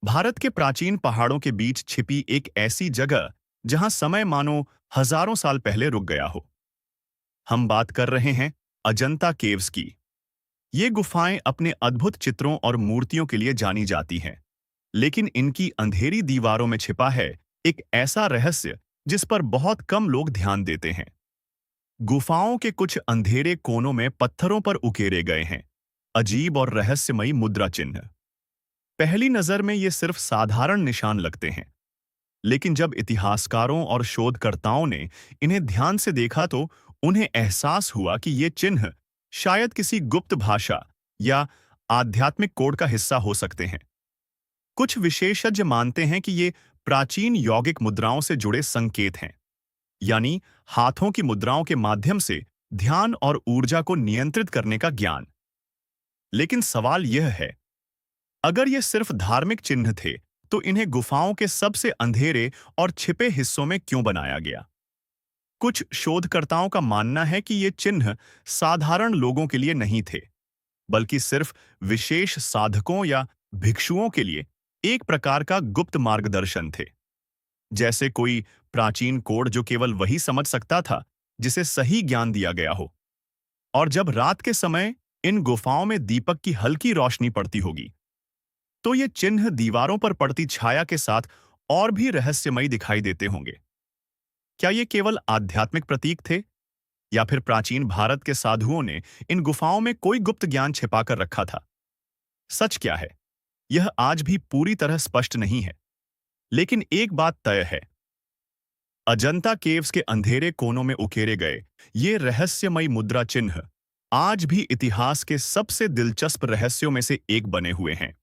भारत के प्राचीन पहाड़ों के बीच छिपी एक ऐसी जगह जहां समय मानो हजारों साल पहले रुक गया हो। हम बात कर रहे हैं अजंता केव्स की। ये गुफाएं अपने अद्भुत चित्रों और मूर्तियों के लिए जानी जाती हैं, लेकिन इनकी अंधेरी दीवारों में छिपा है एक ऐसा रहस्य जिस पर बहुत कम लोग ध्यान देते हैं। गुफाओं के कुछ अंधेरे कोनों में पत्थरों पर उकेरे गए हैं अजीब और रहस्यमयी मुद्रा चिन्ह। पहली नजर में ये सिर्फ साधारण निशान लगते हैं, लेकिन जब इतिहासकारों और शोधकर्ताओं ने इन्हें ध्यान से देखा तो उन्हें एहसास हुआ कि ये चिन्ह शायद किसी गुप्त भाषा या आध्यात्मिक कोड का हिस्सा हो सकते हैं। कुछ विशेषज्ञ मानते हैं कि ये प्राचीन यौगिक मुद्राओं से जुड़े संकेत हैं, यानी हाथों की मुद्राओं के माध्यम से ध्यान और ऊर्जा को नियंत्रित करने का ज्ञान। लेकिन सवाल यह है, अगर ये सिर्फ धार्मिक चिन्ह थे, तो इन्हें गुफाओं के सबसे अंधेरे और छिपे हिस्सों में क्यों बनाया गया? कुछ शोधकर्ताओं का मानना है कि ये चिन्ह साधारण लोगों के लिए नहीं थे, बल्कि सिर्फ विशेष साधकों या भिक्षुओं के लिए एक प्रकार का गुप्त मार्गदर्शन थे। जैसे कोई प्राचीन कोड जो केवल वही समझ सकता था जिसे सही ज्ञान दिया गया हो। और जब रात के समय इन गुफाओं में दीपक की हल्की रोशनी पड़ती होगी, तो ये चिन्ह दीवारों पर पड़ती छाया के साथ और भी रहस्यमयी दिखाई देते होंगे। क्या ये केवल आध्यात्मिक प्रतीक थे, या फिर प्राचीन भारत के साधुओं ने इन गुफाओं में कोई गुप्त ज्ञान छिपाकर रखा था? सच क्या है, यह आज भी पूरी तरह स्पष्ट नहीं है। लेकिन एक बात तय है, अजंता केव्स के अंधेरे कोनों में उकेरे गए ये रहस्यमयी मुद्रा चिन्ह आज भी इतिहास के सबसे दिलचस्प रहस्यों में से एक बने हुए हैं।